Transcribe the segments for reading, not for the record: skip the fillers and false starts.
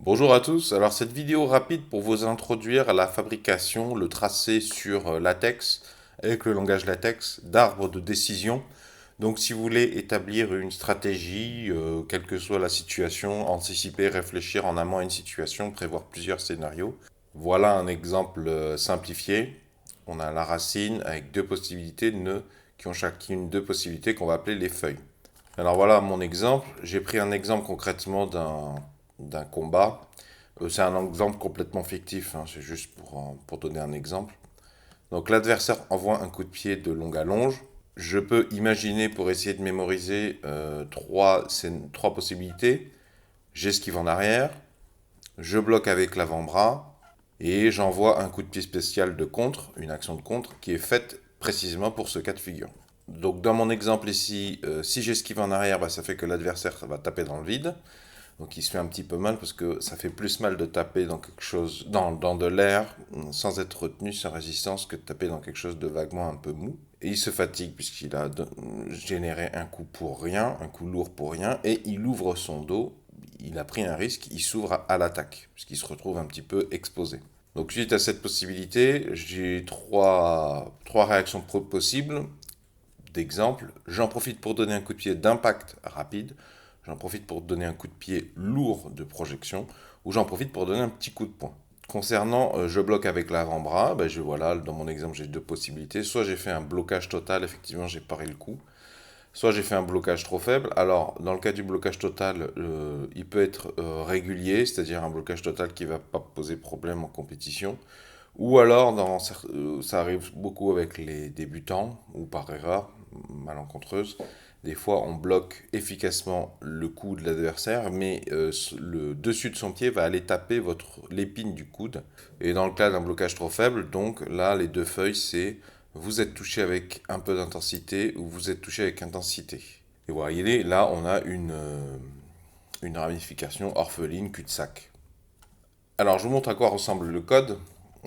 Bonjour à tous, alors cette vidéo rapide pour vous introduire à la fabrication, le tracé sur latex, avec le langage latex, d'arbres de décision. Donc si vous voulez établir une stratégie, quelle que soit la situation, anticiper, réfléchir en amont à une situation, prévoir plusieurs scénarios. Voilà un exemple simplifié. On a la racine avec deux possibilités de nœuds qui ont chacune deux possibilités qu'on va appeler les feuilles. Alors voilà mon exemple. J'ai pris un exemple concrètement d'un combat. C'est un exemple complètement fictif, hein, c'est juste pour donner un exemple. Donc l'adversaire envoie un coup de pied de longue à longe. Je peux imaginer pour essayer de mémoriser trois possibilités. J'esquive en arrière, je bloque avec l'avant-bras et j'envoie un coup de pied spécial de contre, une action de contre, qui est faite précisément pour ce cas de figure. Donc dans mon exemple ici, si j'esquive en arrière, bah, ça fait que l'adversaire va taper dans le vide. Donc il se fait un petit peu mal parce que ça fait plus mal de taper dans quelque chose, dans de l'air, sans être retenu, sans résistance, que de taper dans quelque chose de vaguement un peu mou. Et il se fatigue puisqu'il a généré un coup pour rien, un coup lourd pour rien, et il ouvre son dos, il a pris un risque, il s'ouvre à l'attaque, puisqu'il se retrouve un petit peu exposé. Donc suite à cette possibilité, j'ai trois réactions possibles. D'exemple, j'en profite pour donner un coup de pied d'impact rapide, j'en profite pour donner un coup de pied lourd de projection, ou j'en profite pour donner un petit coup de poing. Concernant je bloque avec l'avant-bras, ben voilà, dans mon exemple j'ai deux possibilités. Soit j'ai fait un blocage total, effectivement j'ai paré le coup. Soit j'ai fait un blocage trop faible. Alors dans le cas du blocage total, il peut être régulier, c'est-à-dire un blocage total qui ne va pas poser problème en compétition. Ou alors, ça arrive beaucoup avec les débutants, ou par erreur malencontreuse. Des fois, on bloque efficacement le coude de l'adversaire, mais le dessus de son pied va aller taper l'épine du coude. Et dans le cas d'un blocage trop faible, donc là, les deux feuilles, c'est vous êtes touché avec un peu d'intensité ou vous êtes touché avec intensité. Et vous voyez, là, on a une ramification orpheline cul-de-sac. Alors, je vous montre à quoi ressemble le code.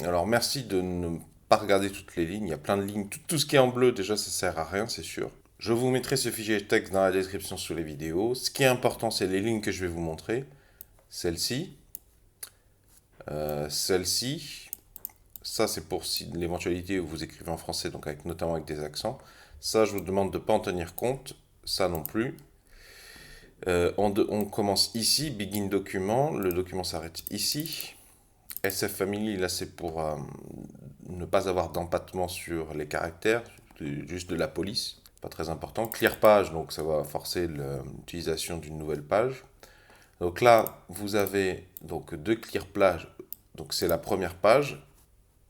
Alors, merci de ne pas regarder toutes les lignes. Il y a plein de lignes. Tout ce qui est en bleu, déjà, ça sert à rien, c'est sûr. Je vous mettrai ce fichier texte dans la description sous les vidéos. Ce qui est important, c'est les lignes que je vais vous montrer. Celle-ci. Celle-ci. Ça, c'est pour si l'éventualité où vous écrivez en français, donc notamment avec des accents. Ça, je vous demande de ne pas en tenir compte. Ça non plus. On commence ici, begin document. Le document s'arrête ici. SF Family, là, c'est pour ne pas avoir d'empattement sur les caractères, juste de la police, pas très important. Clear page, donc ça va forcer l'utilisation d'une nouvelle page. Donc là, vous avez donc deux clear pages, donc c'est la première page.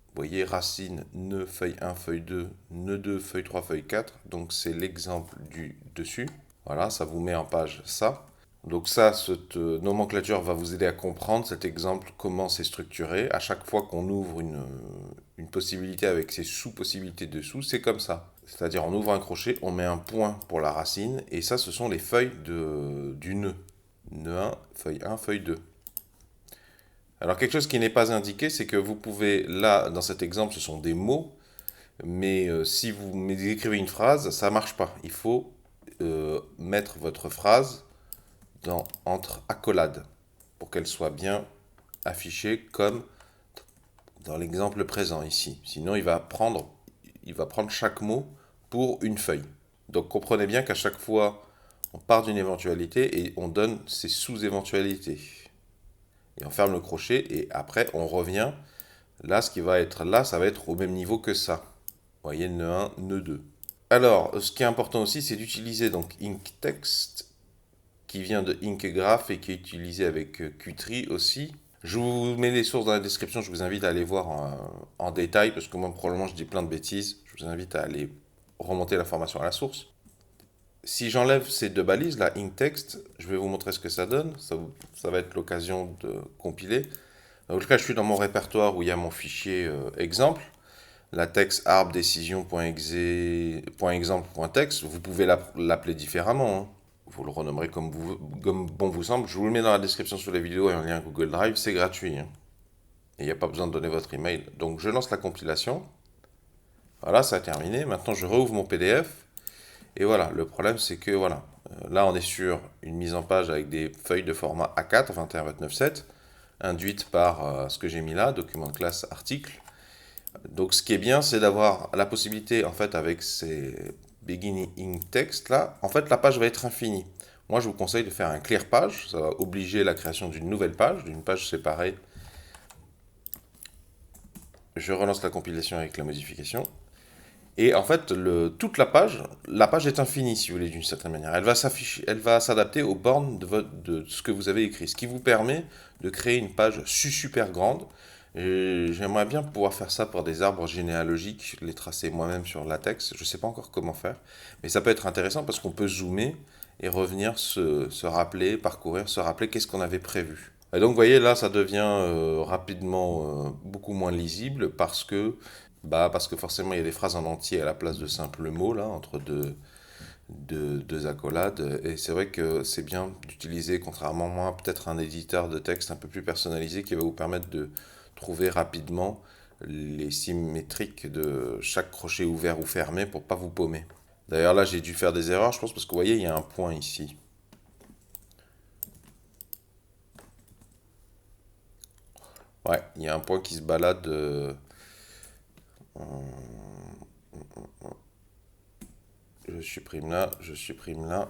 Vous voyez, racine, nœud, feuille 1, feuille 2, nœud 2, feuille 3, feuille 4. Donc c'est l'exemple du dessus. Voilà, ça vous met en page ça. Donc ça, cette nomenclature va vous aider à comprendre cet exemple, comment c'est structuré. À chaque fois qu'on ouvre une possibilité avec ses sous-possibilités dessous, c'est comme ça. C'est-à-dire on ouvre un crochet, on met un point pour la racine, et ça, ce sont les feuilles du nœud. Nœud 1, feuille 2. Alors quelque chose qui n'est pas indiqué, c'est que vous pouvez, là, dans cet exemple, ce sont des mots, mais si vous écrivez une phrase, ça ne marche pas. Il faut mettre votre phrase entre accolades pour qu'elle soit bien affichée comme dans l'exemple présent ici. Sinon, il va prendre chaque mot pour une feuille. Donc comprenez bien qu'à chaque fois, on part d'une éventualité et on donne ses sous-éventualités. Et on ferme le crochet et après on revient. Là, ce qui va être là, ça va être au même niveau que ça. Vous voyez, nœud 1, nœud 2. Alors, ce qui est important aussi, c'est d'utiliser donc InkText qui vient de Inkgraph et qui est utilisé avec Qtri aussi. Je vous mets les sources dans la description, je vous invite à aller voir en détail, parce que moi probablement je dis plein de bêtises, je vous invite à aller remonter l'information à la source. Si j'enlève ces deux balises, là, InkText, je vais vous montrer ce que ça donne, ça va être l'occasion de compiler. Donc là, je suis dans mon répertoire où il y a mon fichier exemple, latex arbre décision.exemple.text, vous pouvez l'appeler différemment, hein. Vous le renommerez comme bon vous semble. Je vous le mets dans la description sous la vidéo et en lien Google Drive, c'est gratuit, hein. Et il n'y a pas besoin de donner votre email. Donc je lance la compilation. Voilà, ça a terminé. Maintenant je rouvre mon PDF. Et voilà, le problème c'est que voilà, là on est sur une mise en page avec des feuilles de format A4, 21, 29, 7. induite par ce que j'ai mis là, document de classe article. Donc ce qui est bien, c'est d'avoir la possibilité, en fait, avec ces beginning text là, en fait la page va être infinie. Moi je vous conseille de faire un clear page, ça va obliger la création d'une nouvelle page, d'une page séparée. Je relance la compilation avec la modification. Et en fait, toute la page est infinie si vous voulez d'une certaine manière. Elle va s'afficher, elle va s'adapter aux bornes de ce que vous avez écrit, ce qui vous permet de créer une page super grande. Et j'aimerais bien pouvoir faire ça pour des arbres généalogiques, les tracer moi-même sur LaTeX. Je ne sais pas encore comment faire, mais ça peut être intéressant parce qu'on peut zoomer et revenir se rappeler, parcourir, se rappeler qu'est-ce qu'on avait prévu. Et donc, vous voyez, là, ça devient rapidement beaucoup moins lisible parce que forcément, il y a des phrases en entier à la place de simples mots, là, entre deux accolades. Et c'est vrai que c'est bien d'utiliser, contrairement à moi, peut-être un éditeur de texte un peu plus personnalisé qui va vous permettre de trouver rapidement les symétriques de chaque crochet ouvert ou fermé pour pas vous paumer. D'ailleurs, là, j'ai dû faire des erreurs, je pense, parce que vous voyez, il y a un point ici. Ouais, il y a un point qui se balade. Je supprime là, je supprime là.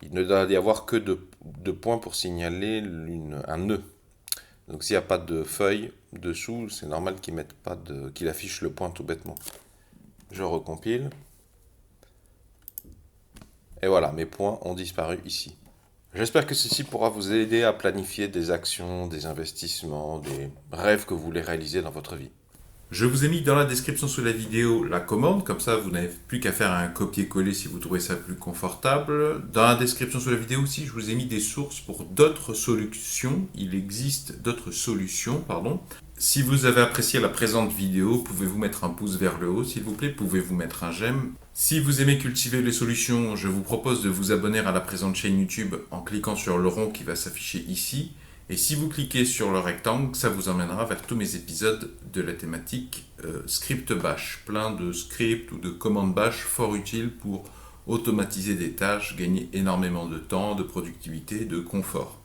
Il ne doit y avoir que deux points pour signaler un nœud. Donc s'il n'y a pas de feuille dessous, c'est normal qu'il affiche le point tout bêtement. Je recompile. Et voilà, mes points ont disparu ici. J'espère que ceci pourra vous aider à planifier des actions, des investissements, des rêves que vous voulez réaliser dans votre vie. Je vous ai mis dans la description sous la vidéo la commande, comme ça vous n'avez plus qu'à faire un copier-coller si vous trouvez ça plus confortable. Dans la description sous la vidéo aussi, je vous ai mis des sources pour d'autres solutions. Il existe d'autres solutions, pardon. Si vous avez apprécié la présente vidéo, pouvez-vous mettre un pouce vers le haut, s'il vous plaît, pouvez-vous mettre un j'aime. Si vous aimez cultiver les solutions, je vous propose de vous abonner à la présente chaîne YouTube en cliquant sur le rond qui va s'afficher ici. Et si vous cliquez sur le rectangle, ça vous emmènera vers tous mes épisodes de la thématique script bash. Plein de scripts ou de commandes bash fort utiles pour automatiser des tâches, gagner énormément de temps, de productivité, de confort.